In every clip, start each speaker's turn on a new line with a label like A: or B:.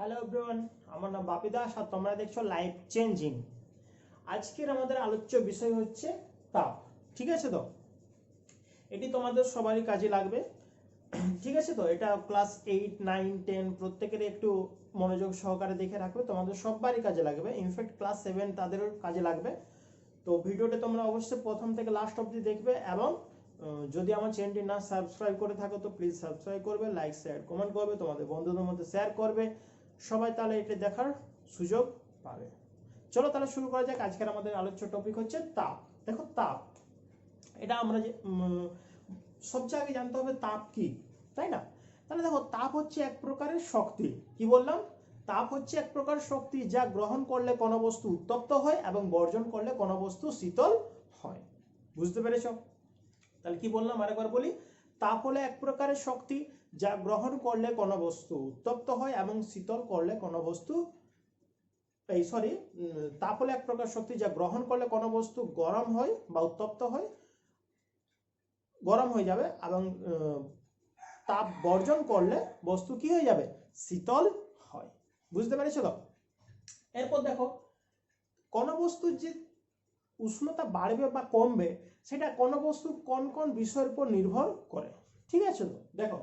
A: Hello everyone, আমার নাম বাপি দাস আর তোমরা দেখছো লাইফ চেঞ্জিং। আজকের আমাদের আলোচ্য বিষয় হচ্ছে তাপ। ঠিক আছে, তো এটি তোমাদের সবারই কাজে লাগবে। ঠিক আছে, তো এটা ক্লাস 8, 9, 10 প্রত্যেকেরই একটু মনোযোগ সহকারে দেখে রাখবে, তোমাদের সবারই কাজে লাগবে। ইনফ্যাক্ট ক্লাস 7 তাদেরও কাজে লাগবে। তো ভিডিওটা তোমরা অবশ্যই প্রথম থেকে লাস্ট অবধি দেখবে এবং যদি আমার চ্যানেলটি না সাবস্ক্রাইব করে থাকো তো প্লিজ সাবস্ক্রাইব করবে, লাইক শেয়ার কমেন্ট করবে, তোমাদের বন্ধুদের মধ্যে শেয়ার করবে, সবাই তাহলে এটা দেখার সুযোগ পাবে। চলো তাহলে শুরু করা যাক। আজকের আমাদের আলোচ্য টপিক হচ্ছে তাপ। দেখো তাপ, এটা আমরা যে সবচেয়ে আগে জানতে হবে তাপ কি, তাই না? তাহলে দেখো তাপ হচ্ছে এক প্রকারের শক্তি। কি বললাম? তাপ হচ্ছে এক প্রকার শক্তি যা গ্রহণ করলে কোনো বস্তু উত্তপ্ত হয় এবং বর্জন করলে কোনো বস্তু শীতল হয়। বুঝতে পেরেছ? তাহলে কি বললাম আরেকবার বলি। তাপ হলো এক প্রকারের শক্তি যা গ্রহণ করলে কোনো বস্তু উত্তপ্ত হয় এবং শীতল করলে কোনো বস্তু তাপ হলো এক প্রকার শক্তি যা গ্রহণ করলে কোনো বস্তু গরম হয় বা উত্তপ্ত হয়, গরম হয়ে যাবে, এবং তাপ বর্জন করলে বস্তু কি হয়ে যাবে? শীতল হয়। বুঝতে পেরেছো তো? এরপর দেখো, কোন বস্তুর যে উষ্ণতা বাড়বে বা কমবে সেটা কোন বস্তুর কোন কোন বিষয়ের উপর নির্ভর করে। ঠিক আছে, তো দেখো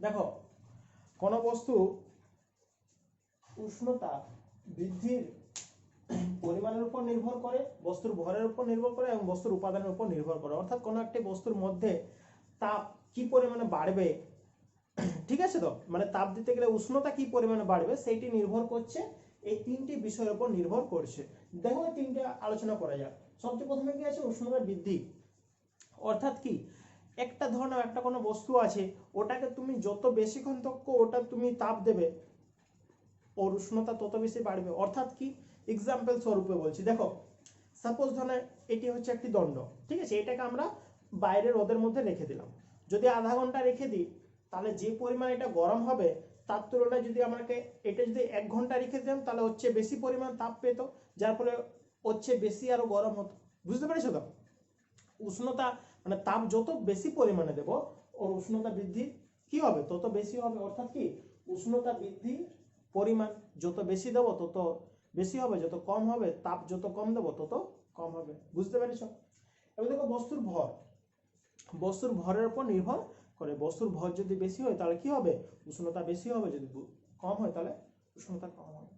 A: দেখো কোন বস্তু উষ্ণতা বৃদ্ধির পরিমাণের উপর নির্ভর করে, বস্তুর ভরের উপর নির্ভর করে এবং বস্তুর উপাদানের উপর নির্ভর করে। অর্থাৎ কোনো একটি বস্তুর মধ্যে তাপ কি পরিমাণে বাড়বে, ঠিক আছে, তো মানে তাপ দিতে গেলে উষ্ণতা কি পরিমাণে বাড়বে সেইটি নির্ভর করছে এই তিনটি বিষয়ের উপর নির্ভর করছে। দেখো এই তিনটে আলোচনা করা যাক। সবচেয়ে প্রথমে কি আছে? উষ্ণতা বৃদ্ধি। অর্থাৎ কি, একটা ধরনের একটা কোনো বস্তু আছে, ওটাকে তুমি যত বেশিক্ষণ তক ওটা তুমি তাপ দেবে ওর উষ্ণতা তত বেশি বাড়বে। অর্থাৎ কি, এক্সাম্পল স্বরূপে বলছি, দেখো সাপোজ ধরো এটি হচ্ছে একটি দণ্ড, ঠিক আছে, এটাকে আমরা বাইরে রোদের মধ্যে রেখে দিলাম। যদি আধা ঘন্টা রেখে দিই তাহলে যে পরিমাণ এটা গরম হবে তার তুলনায় যদি আমাকে এটা যদি 1 ঘন্টা রেখে দিতাম তাহলে হচ্ছে বেশি পরিমাণ তাপ পেত, যার ফলে হচ্ছে বেশি আরো গরম হতো। বুঝতে পেরেছো তো? উষ্ণতা মানে তাপ যত বেশি পরিমাণে দেব ওর উষ্ণতা বৃদ্ধি কি হবে? তত বেশি হবে। অর্থাৎ কি, উষ্ণতা বৃদ্ধি পরিমাণ যত বেশি দেব তত বেশি হবে, যত কম হবে তাপ যত কম দেব তত কম হবে। বুঝতে পেরেছ? এবার দেখো বস্তুর ভর, বস্তুর ভরের উপর নির্ভর করে। বস্তুর ভর যদি বেশি হয় তাহলে কি হবে? উষ্ণতা বেশি হবে, যদি কম হয় তাহলে উষ্ণতা কম হবে।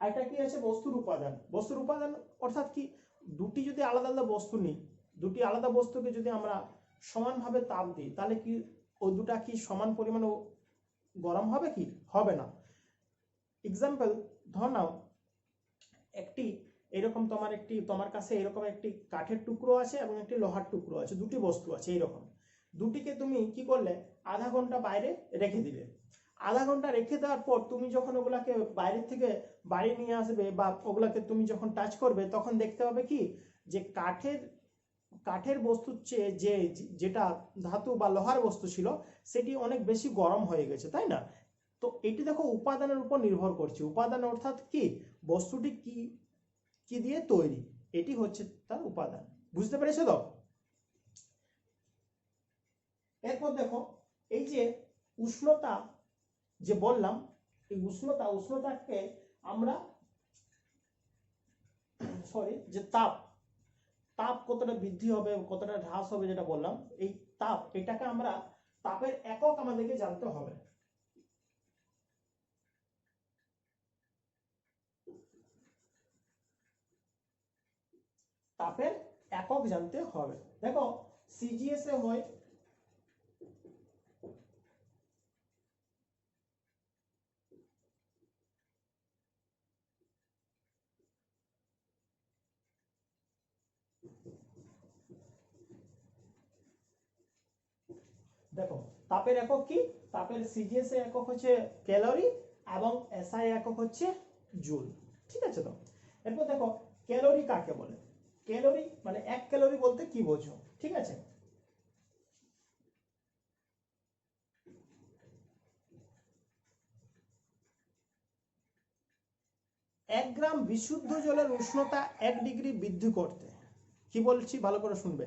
A: আর এটা কি আছে? বস্তুর উপাদান। বস্তুর উপাদান অর্থাৎ কি, দুটি যদি আলাদা আলাদা বস্তু নিই, দুটি আলাদা বস্তুকে যদি আমরা সমানভাবে তাপ দিই তাহলে কি ওই দুটা কি সমান পরিমাণে গরম হবে? কি হবে না। এক্সাম্পল ধর নাও, একটি এরকম তোমার কাছে এরকম একটি কাঠের টুকরো আছে এবং একটি লোহার টুকরো আছে, দুটি বস্তু আছে এইরকম। দুটিকে তুমি কি করলে? আধা ঘন্টা বাইরে রেখে দিলে। আধা ঘন্টা রেখে দেওয়ার পর তুমি যখন ওগুলাকে বাইরে থেকে বাড়ি নিয়ে আসবে বা ওগুলাকে তুমি যখন টাচ করবে তখন দেখতে পাবে কি, যে কাঠের বস্তুর চেয়ে যেটা ধাতু বা লোহার বস্তু ছিল সেটি অনেক বেশি গরম হয়ে গেছে, তাই না? তো এটি দেখো উপাদানের উপর নির্ভর করছে। উপাদান অর্থাৎ কি, বস্তুটি কি কি দিয়ে তৈরি, এটি হচ্ছে তার উপাদান। বুঝতে পেরেছো তো? এরপর দেখো, এই যে উষ্ণতা যে বললাম, এই উষ্ণতাকে আমরা যে তাপ তাপ কতটা বৃদ্ধি হবে কতটা হ্রাস হবে যেটা বললাম, এই তাপ এটাকে আমরা তাপের একক আমাদেরকে জানতে হবে। তাপের একক জানতে হবে। দেখো সিজিএস এ হয় দেখো তাপের একক কি, তাপের সিজিএস এর একক হচ্ছে ক্যালোরি এবং এসআই একক হচ্ছে জুল। ঠিক আছে তো, এরপর দেখো ক্যালোরি কাকে বলে। ক্যালোরি মানে 1 ক্যালোরি বলতে কি বোঝো, ঠিক আছে। এক গ্রাম বিশুদ্ধ জলের উষ্ণতা 1 ডিগ্রি বৃদ্ধি করতে, কি বলছি ভালো করে শুনবে,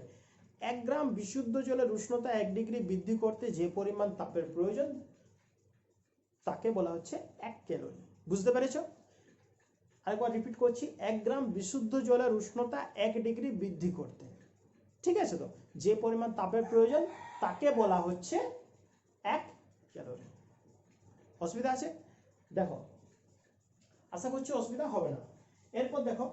A: 1 গ্রাম বিশুদ্ধ জলের উষ্ণতা 1 ডিগ্রি বৃদ্ধি করতে যে পরিমাণ তাপের প্রয়োজন তাকে বলা হচ্ছে 1 ক্যালোরি। বুঝতে পেরেছো? আরেকবার রিপিট করছি, 1 গ্রাম বিশুদ্ধ জলের উষ্ণতা 1 ডিগ্রি বৃদ্ধি করতে, ঠিক আছে তো, যে পরিমাণ তাপের প্রয়োজন তাকে বলা হচ্ছে 1 ক্যালোরি। অসুবিধা আছে? দেখো আশা করছি অসুবিধা হবে না। এরপর দেখো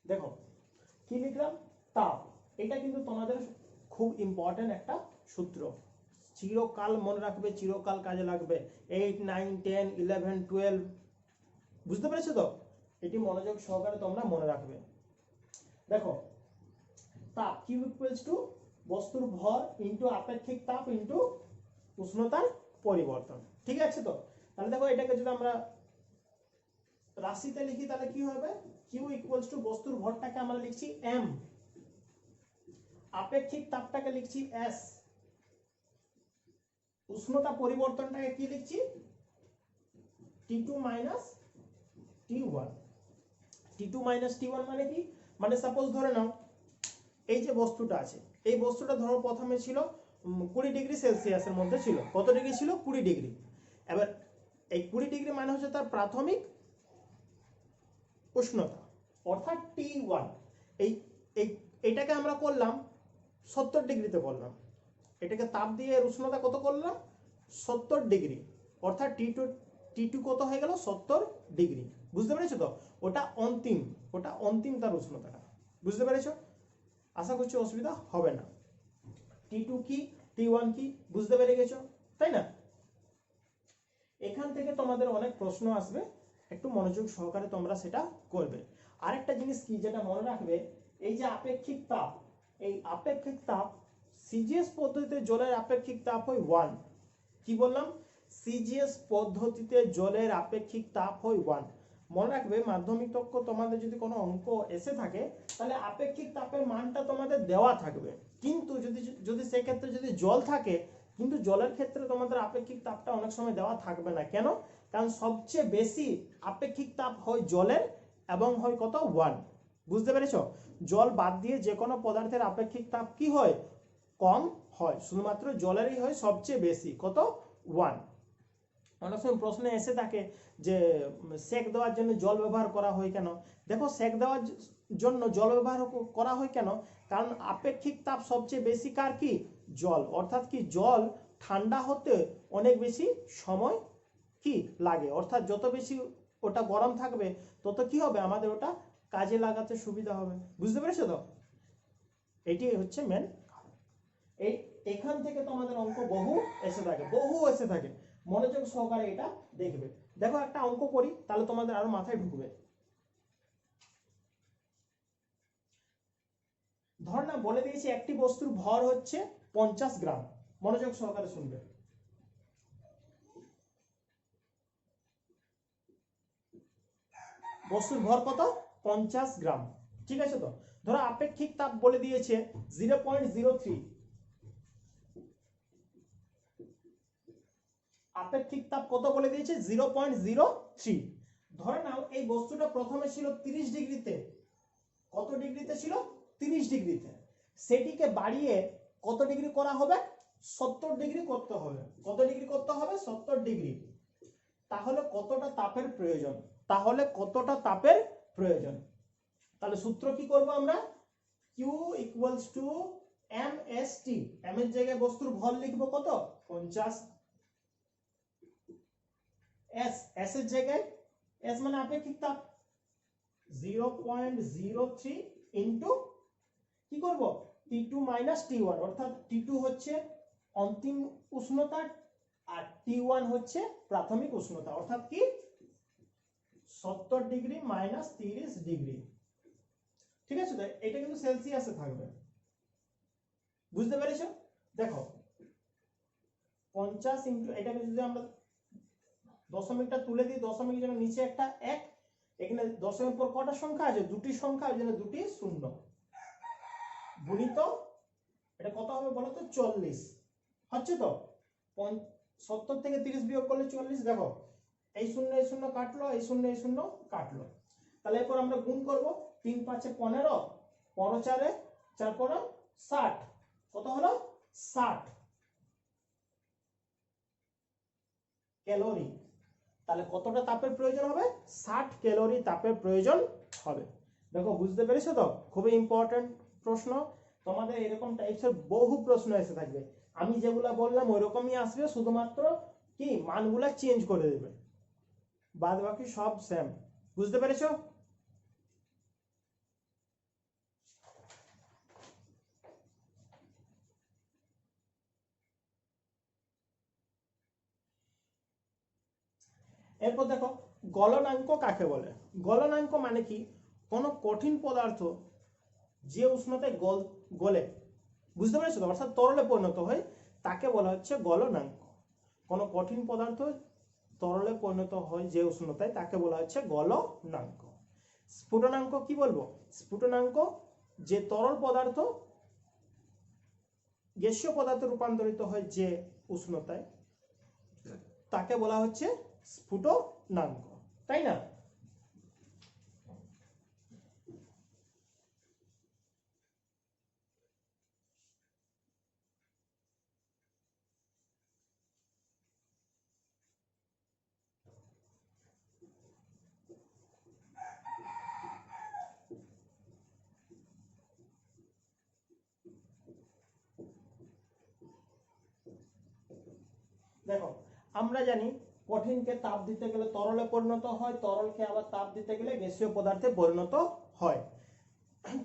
A: দেখো কি লিখলাম, তাপ। এটা কিন্তু তোমাদের খুব ইম্পর্টেন্ট একটা সূত্র, চিরকাল মনে রাখবে, চিরকাল কাজে লাগবে। 8, 9, 10, 11, 12, বুঝতে পেরেছো তো? এটি মনোযোগ সহকারে তোমরা মনে রাখবে। দেখো তাপ কিউ ইকুয়ালস টু বস্তুর ভর ইনটু আপেক্ষিক তাপ ইনটু উষ্ণতার পরিবর্তন। ঠিক আছে তো? তাহলে দেখো এটাকে যদি আমরা রাশিতে লিখি তাহলে কি হবে, কিউ ইকুয়ালস টু বস্তুর ভরটাকে আমরা লিখছি এম, আপেক্ষিক তাপটাকে লিখছি এস, উষ্ণতা পরিবর্তনটাকে কি লিখছি T2 minus T1। T2 minus T1 মানে কি, মানে সাপোজ ধরে নাও এই যে বস্তুটা আছে, এই বস্তুটা ধরো প্রথমে ছিল 20 ডিগ্রি সেলসিয়াসের মধ্যে ছিল। কত ডিগ্রি ছিল? 20 ডিগ্রি। এবার এই 20 ডিগ্রি মানে হচ্ছে তার প্রাথমিক উষ্ণতা অর্থাৎ T1। এই এইটাকে আমরা করলাম 70 ডিগ্রিতে করলাম, এটাকে তাপ দিয়ে এর উষ্ণতা কত করলাম 70 ডিগ্রি, অর্থাৎ T2 কত হয়ে গেল 70 ডিগ্রি। বুঝতে পেরেছো তো? ওটা অন্তিম তার উষ্ণতাটা। বুঝতে পেরেছো? আশা করছি অসুবিধা হবে না। T2 কি T1 কি বুঝতে পেরে গেছো, তাই না? এখান থেকে তোমাদের অনেক প্রশ্ন আসবে, একটু মনোযোগ সহকারে তোমরা সেটা করবে। আরেকটা জিনিস কি যেটা মনে রাখবে, এই যে আপেক্ষিক তাপ, এই আপেক্ষিক তাপ সিজিএস পদ্ধতিতে জলের আপেক্ষিক তাপ হয় 1। কি বললাম? সিজিএস পদ্ধতিতে জলের আপেক্ষিক তাপ হয় 1। মনে রাখবে মাধ্যমিক তক্ক তোমাদের যদি কোনো অঙ্ক এসে থাকে তাহলে আপেক্ষিক তাপের মানটা তোমাদের দেওয়া থাকবে, কিন্তু যদি সেক্ষেত্রে যদি জল থাকে, কিন্তু জলের ক্ষেত্রে তোমাদের আপেক্ষিক তাপটা অনেক সময় দেওয়া থাকবে না। কেন? কারণ সবচেয়ে বেশি আপেক্ষিক তাপ হয় জলের এবং হয় কত 1। বুঝতে পেরেছো? জল বাদ দিয়ে যে কোনো পদার্থের আপেক্ষিক তাপ কি হয় কম হয়, শুধুমাত্র জলেরই হয় সবচেয়ে বেশি কত 1। অনেক সময় প্রশ্নে এসে থাকে যে সেক দেওয়ার জন্য জল ব্যবহার করা হয় কেন। দেখো সেক দেওয়ার জন্য জল ব্যবহার করা হয় কেন, কারণ আপেক্ষিক তাপ সবচেয়ে বেশি কার কি জল, অর্থাৎ কি জল ঠান্ডা হতে অনেক বেশি সময় কি লাগে, অর্থাৎ যত বেশি ওটা গরম থাকবে তত কি হবে আমাদের ওটা কাজে লাগাতে সুবিধা হবে। বুঝতে পেরেছো তো? এটি হচ্ছে মেন। এই এখান থেকে তোমাদের অঙ্ক বহু এসে থাকে, মনোযোগ সহকারে এটা দেখবে। দেখো একটা অঙ্ক করি তাহলে তোমাদের আরো মাথায় ঢুকবে। ধর না বলে দিয়েছি একটি বস্তুর ভর হচ্ছে 50 গ্রাম, মনোযোগ সহকারে শুনবে। বস্তুর ভর কত? 50 গ্রাম, ঠিক আছে। তো ধরো আপেক্ষিক তাপ বলে দিয়েছে 0.03, আপেক্ষিক তাপ কত বলে দিয়েছে? 0.03। ধরে নাও এই বস্তুটা প্রথমে ছিল 30 ডিগ্রিতে, কত ডিগ্রিতে ছিল? 30 ডিগ্রিতে, সেটিকে বাড়িয়ে কত ডিগ্রি করা হবে? 70 ডিগ্রি করতে হবে। কত ডিগ্রি করতে হবে? 70 ডিগ্রি। তাহলে কতটা তাপের প্রয়োজন? তাহলে কতটা তাপের প্রয়োজন? তাহলে সূত্র কি করব আমরা? Q equals to mst, m এর জায়গায় বস্তুর ভর লিখব কত? 50, s, s এর জায়গায় s মানে আপেক্ষিক তাপ 0.03 ইনটু কি করব? T2 মাইনাস T1, অর্থাৎ T2 হচ্ছে অন্তিম উষ্ণতা আর T1 হচ্ছে প্রাথমিক উষ্ণতা, অর্থাৎ কি 70 ডিগ্রি মাইনাস 30 ডিগ্রি, ঠিক আছে। তো এটা কিন্তু সেলসিয়াসে থাকবে, বুঝতে পেরেছো? দেখো 50 ইনটু এটাকে যদি আমরা দশমিকটা তুলে দিই, দশমিক যেন নিচে একটা 1, এখানে দশমিক পর কটা সংখ্যা আছে? দুটি সংখ্যা, ওই জন্য দুটি শূন্য, গুণিত এটা কত হবে বলো তো? 40 হচ্ছে তো। 70 থেকে 30 বিয়োগ করলে 40, দেখো এই শূন্য এই শূন্য কাটলো, এই শূন্য এই শূন্য কাটলো। তাহলে এরপর আমরা গুণ করব, 3 5 15, 15 4 4 15 60, কত হলো? 60 ক্যালোরি। তাহলে কতটা তাপের প্রয়োজন হবে? 60 ক্যালোরি তাপের প্রয়োজন হবে। দেখো বুঝতে পেরেছো তো? খুবই ইম্পর্টেন্ট প্রশ্ন, তোমাদের এরকম টাইপসের বহু প্রশ্ন এসে থাকবে। আমি যেগুলা বললাম ওই রকমই আসবে, শুধুমাত্র কি মানগুলা চেঞ্জ করে দেবে, বাদ বাকি সব সেম। বুঝতে পেরেছো? এরপর দেখো গলনাঙ্ক কাকে বলে? গলনাঙ্ক মানে কি? কোনো কঠিন পদার্থ যে উষ্ণতায় গলে, বুঝতে পেরেছো তো? অর্থাৎ তরলে পরিণত হয়, তাকে বলা হচ্ছে গলনাঙ্ক। কোনো কঠিন পদার্থ তরলে পরিণত হয় যে উষ্ণতায়, তাকে বলা হচ্ছে গলনাঙ্ক। স্ফুটনাঙ্ক কি বলবো? স্ফুটনাঙ্ক যে তরল পদার্থ গ্যাসীয় পদার্থে রূপান্তরিত হয় যে উষ্ণতায়, তাকে বলা হচ্ছে স্ফুটনাঙ্ক, তাই না? দেখো আমরা জানি কঠিনকে তাপ দিতে গেলে তরলে পরিণত হয়, তরলকে আবার তাপ দিতে গেলে গ্যাসীয় পদার্থে পরিণত হয়।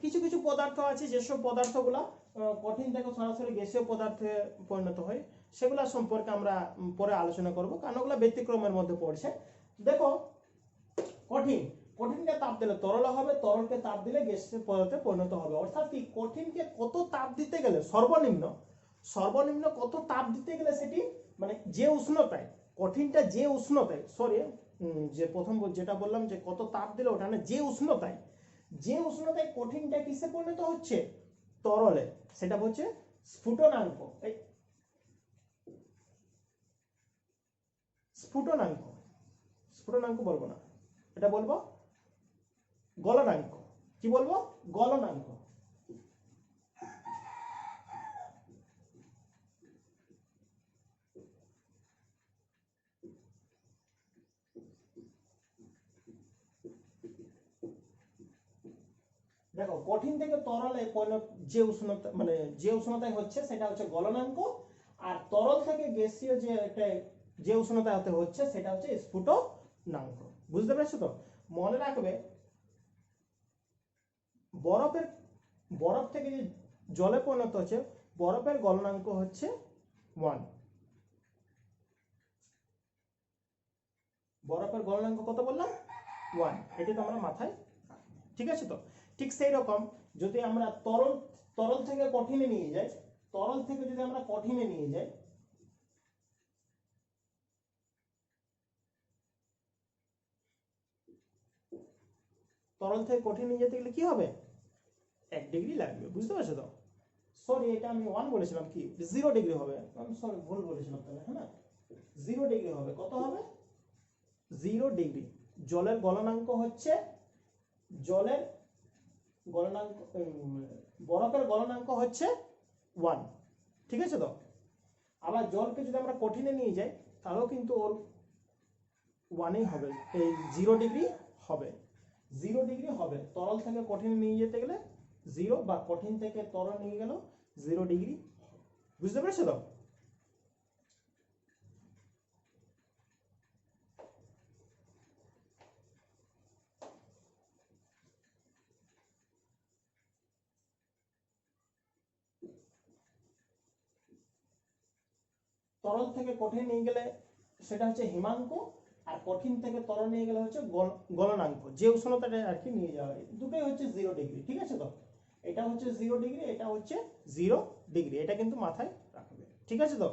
A: কিছু কিছু পদার্থ আছে যেসব পদার্থগুলো কঠিন থেকে সরাসরি গ্যাসীয় পদার্থে পরিণত হয়, সেগুলো সম্পর্কে আমরা পরে আলোচনা করব, কারণ ওগুলো ব্যতিক্রমের মধ্যে পড়ছে। দেখো কঠিনকে তাপ দিলে তরল হবে, তরলকে তাপ দিলে গ্যাসীয় পদার্থে পরিণত হবে। অর্থাৎ কি কঠিনকে কত তাপ দিতে গেলে সর্বনিম্ন কত তাপ দিতে গেলে সেটি মানে যে উষ্ণতায় কঠিনটা যে উষ্ণতায় যে প্রথম যেটা বললাম যে কত তাপ দিলে, ওটা না, যে উষ্ণতায় কঠিনটা কিসে পরিণত হচ্ছে? তরলে, সেটা হচ্ছে স্ফুটনাঙ্ক। স্ফুটনাঙ্ক বলবো না, এটা বলবো গলনাঙ্ক। কি বলবো? গলনাঙ্ক। দেখো কঠিন থেকে তরলে যে উষ্ণতা মানে যে উষ্ণতায় হচ্ছে সেটা হচ্ছে গলনাঙ্ক, আর তরল থেকে গ্যাসীয় যে উষ্ণতা হতে হচ্ছে সেটা হচ্ছে স্ফুটনাঙ্ক। বুঝতে পেরেছো তো? মনে রাখবে বরফ থেকে যে জলে পরিণত হচ্ছে, বরফের গলনাঙ্ক হচ্ছে 1। বরফের গলনাঙ্ক কত বললাম? 1। এটি তোমরা মাথায়, ঠিক আছে তো? ঠিক সেই রকম যদি আমরা তরল থেকে কঠিনে নিয়ে যাই, তরল থেকে যদি আমরা কঠিনে নিয়ে যাই, তরল থেকে কঠিন নিয়ে যেতে গেলে কি হবে, 1 ডিগ্রি লাগবে, বুঝতে পারছো তো? সরি, এটা আমি 1 বলেছিলাম, কি 0 ডিগ্রি হবে, আমি সরি ভুল বলেছিলাম তাহলে, হ্যাঁ 0 ডিগ্রি হবে। কত হবে? 0 ডিগ্রি। জলের গলনাঙ্ক হচ্ছে, জলের গলনাঙ্ক, বরফের গলনাঙ্ক হচ্ছে 1, ঠিক আছে তো? আবার জলকে যদি আমরা কঠিনে নিয়ে যাই তাহলেও কিন্তু ওর 1ই হবে, এই 0 ডিগ্রি হবে, 0 ডিগ্রি হবে। তরল থেকে কঠিনে নিয়ে যেতে গেলে 0, বা কঠিন থেকে তরল নিয়ে গেল 0 ডিগ্রি, বুঝতে পেরেছো তো? তরল থেকে কঠিন নিয়ে গেলে সেটা হচ্ছে হিমাঙ্ক, আর কঠিন থেকে তরল নিয়ে গেলে হচ্ছে গলনাঙ্ক, যে উষ্ণতাটা আর কি নিয়ে যাওয়া হয়, দুটোই হচ্ছে 0 ডিগ্রি, ঠিক আছে তো? এটা হচ্ছে 0 ডিগ্রি, এটা হচ্ছে 0 ডিগ্রি, এটা কিন্তু মাথায় রাখবে, ঠিক আছে তো?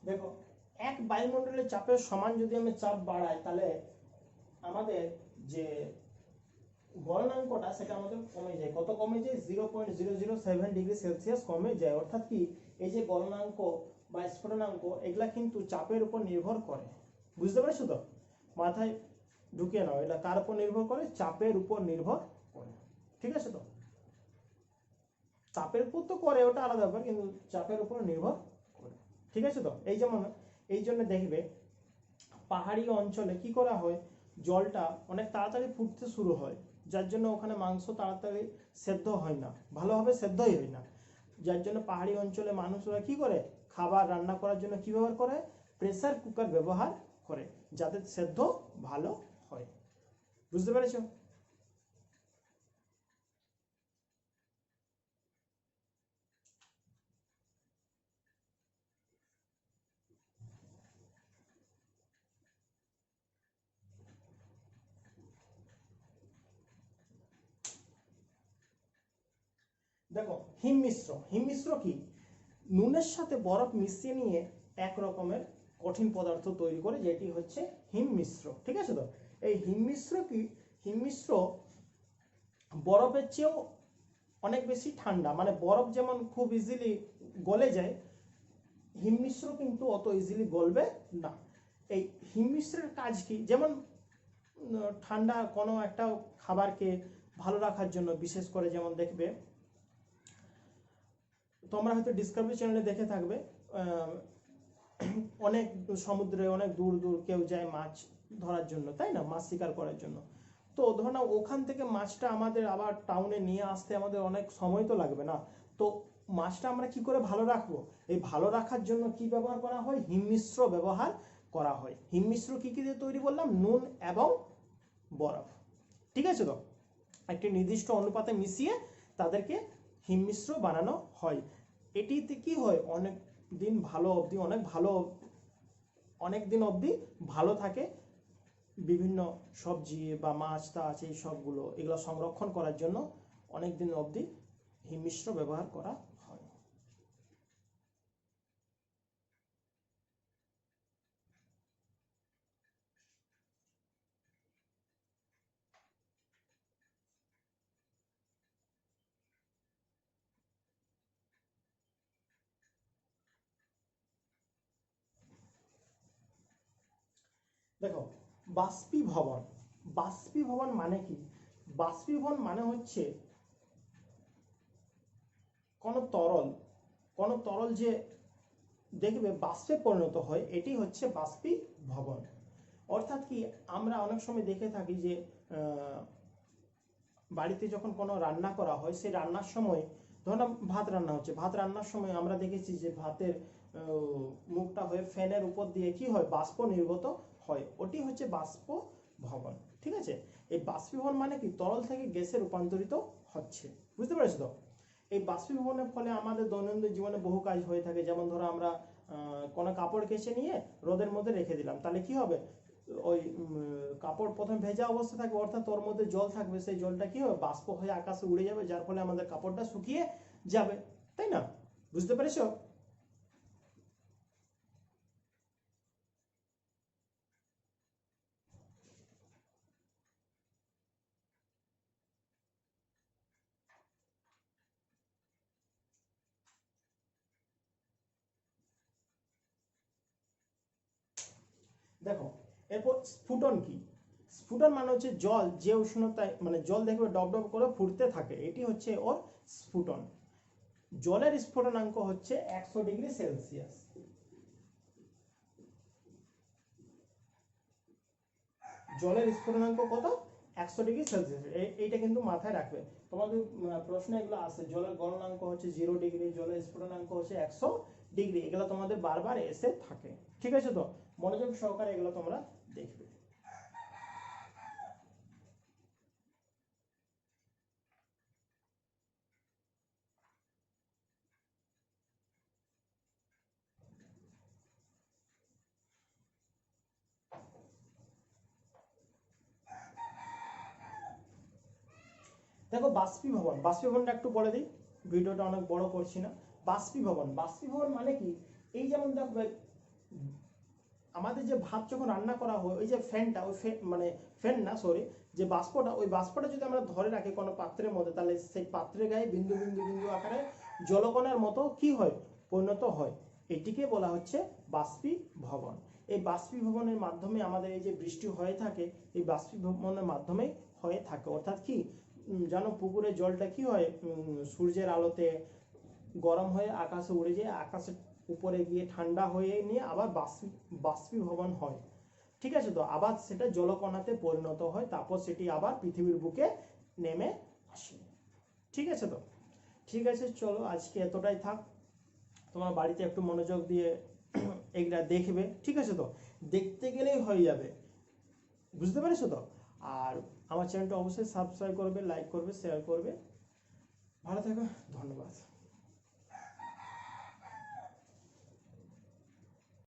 A: দেখো, এক বায়ুমণ্ডলের চাপের সমান যদি আমি চাপ বাড়াই, তাহলে আমাদের যে গলনাঙ্কটা সেটা আমাদের কমে যায়। কত কমে যায়? 0.007 ডিগ্রি সেলসিয়াস কমে যায়। অর্থাৎ কি, এই যে গলনাঙ্ক বা স্ফুটনাঙ্ক, এগুলা কিন্তু চাপের উপর নির্ভর করে, বুঝতে পারছো তো? মাথায় ঢুকিয়ে নাও, এটা কার উপর নির্ভর করে? চাপের উপর নির্ভর করে, ঠিক আছে তো? চাপের উপর তো করে, ওটা আলাদা ব্যাপার, কিন্তু চাপের উপর নির্ভর করে, ঠিক আছে তো? এই যেমন, এই জন্য দেখবে পাহাড়ি অঞ্চলে কি করা হয়, জলটা অনেক তাড়াতাড়ি ফুটতে শুরু হয়, যার জন্য ওখানে মাংস তাড়াতাড়ি সেদ্ধ হয় না, ভালোভাবে সেদ্ধই হয় না। যার জন্য পাহাড়ি অঞ্চলে মানুষরা কি করে, খাবার রান্না করার জন্য কি ব্যবহার করে? প্রেসার কুকার ব্যবহার করে, যাতে সেদ্ধ ভালো হয়, বুঝতে পেরেছো? দেখো, হিমমিশ্র, হিমমিশ্র কি, নুনের সাথে বরফ মিশিয়ে নিয়ে এক রকমের কঠিন পদার্থ তৈরি করে, যেটি হচ্ছে হিমমিশ্র, ঠিক আছে তো? এই হিমমিশ্র কি, হিমমিশ্র বরফের চেয়েও অনেক বেশি ঠান্ডা, মানে বরফ যেমন খুব ইজিলি গলে যায়, হিমমিশ্র কিন্তু অত ইজিলি গলবে না। এই হিমমিশ্রের কাজ কি, যেমন ঠান্ডা কোনো একটা খাবারকে ভালো রাখার জন্য, বিশেষ করে যেমন দেখবে, তোমরা হয়তো ডিসকাভারি চ্যানেলে দেখে থাকবে, অনেক সমুদ্রে অনেক দূর দূর কেউ যায় মাছ ধরার জন্য, তাই না, মাছ শিকার করার জন্য। তো ধরো না, ওখান থেকে মাছটা আমাদের আবার টাউনে নিয়ে আসতে আমাদের অনেক সময় তো লাগবে না, তো মাছটা আমরা কি করে ভালো রাখবো? এই ভালো রাখার জন্য কি ব্যবহার করা হয়? হিমমিশ্র ব্যবহার করা হয়। হিমমিশ্র কি কি দিয়ে তৈরি বললাম? নুন এবং বরফ, ঠিক আছে তো? একটি নির্দিষ্ট অনুপাতে মিশিয়ে তাদেরকে হিমমিশ্র বানানো হয়। এটিতে কি হয়, অনেক দিন ভালো অবধি, অনেক দিন অবধি ভালো থাকে, বিভিন্ন সবজি বা মাছ টাছ এই সবগুলো, এগুলো সংরক্ষণ করার জন্য অনেক দিন অবধি হিমমিশ্র ব্যবহার করা হয়। দেখো, বাষ্পীভবন, বাষ্পীভবন মানে কি? বাষ্পীভবন মানে হচ্ছে কোনো তরল, কোনো তরল যে দেখবে বাষ্পে পরিণত হয়, এটি হচ্ছে বাষ্পীভবন। অর্থাৎ কি, আমরা অনেক সময় দেখে থাকি যে বাড়িতে যখন কোনো রান্না করা হয়, সেই রান্নার সময় ধরুন ভাত রান্না হচ্ছে, ভাত রান্নার সময় আমরা দেখেছি যে ভাতের মুখটা হয়ে ফ্যানের উপর দিয়ে কি হয়, বাষ্প নির্গত হয়, ওটি হচ্ছে বাষ্প ভবন। ঠিক আছে, এই বাষ্পীভবন মানে কি, তরল থেকে গ্যাসে রূপান্তরিত হচ্ছে। বুঝতে পেরেছো তো? এই বাষ্পীভবনের ফলে আমাদের দৈনন্দিন জীবনে বহু কাজ হয়ে থাকে। যেমন ধরো আমরা কোনো কাপড় কেচে নিয়ে রোদের মধ্যে রেখে দিলাম, তাহলে কি হবে, ওই কাপড় প্রথমে ভেজা অবস্থা থাকবে, অর্থাৎ ওর মধ্যে জল থাকবে, সেই জলটা কি হবে, বাষ্প হয়ে আকাশে উড়ে যাবে, যার ফলে আমাদের কাপড়টা শুকিয়ে যাবে, তাই না? বুঝতে পেরেছো? দেখো, এরপর স্ফুটন কি? স্ফুটন মানে হচ্ছে জল যে উষ্ণতায়, মানে জল দেখবে ডব ডব করে ফুটতে থাকে, এটি হচ্ছে ওর স্ফুটন। জলের স্ফুটনাঙ্ক হচ্ছে 100°C। জলের স্ফুটনাঙ্ক কত? 100°C। এইটা কিন্তু মাথায় রাখবে, তোমাদের প্রশ্ন এগুলো আসে, জলের গলনাঙ্ক হচ্ছে 0°, জলের স্ফুটনাঙ্ক হচ্ছে 100°, এগুলো তোমাদের বারবার এসে থাকে। ঠিক আছে তো, মনোযোগ সহকারে এগুলো তোমরা দেখবে। দেখো, বাষ্পীভবন, বাষ্পীভবনটা একটু বলে দিই, ভিডিওটা অনেক বড় করছি না। বাষ্পীভবন, বাষ্পীভবন মানে কি, এই যেমন দেখবে আমাদের যে ভাত যখন রান্না করা হয়, ওই যে ফ্যানটা, ওই মানে ফ্যান না সরি, যে বাষ্পটা, ওই বাষ্পটা যদি আমরা ধরে রাখি কোনো পাত্রের মধ্যে, তাহলে সেই পাত্রের গায়ে বিন্দু বিন্দু বিন্দু আকারে জলকণার মতো কি হয়, পরিণত হয়। এটিকে বলা হচ্ছে বাষ্পীভবন। এই বাষ্পীভবনের মাধ্যমে আমাদের এই যে বৃষ্টি হয়ে থাকে, এই বাষ্পীভবনের মাধ্যমেই হয়ে থাকে। অর্থাৎ কি, জানো পুকুরের জলটা কি হয়, সূর্যের আলোতে গরম হয়ে আকাশে উড়ে যায়, আকাশের উপরে গিয়ে ঠান্ডা হয়ে নিয়ে আবার বাষ্পীভবন হয়। ঠিক আছে তো, আবার সেটা জলকণাতে পরিণত হয়, তারপর সেটি আবার পৃথিবীর বুকে নেমে আসে। ঠিক আছে তো, ঠিক আছে, চলো আজকে এতটাই থাক। তোমার বাড়িতে একটু মনোযোগ দিয়ে এগুলা দেখবে। ঠিক আছে তো, দেখতে গেলেই হয়ে যাবে। বুঝতে পেরেছো তো? আর আমার চ্যানেলটা অবশ্যই সাবস্ক্রাইব করবে, লাইক করবে, শেয়ার করবে। ভালো থেকো, ধন্যবাদ।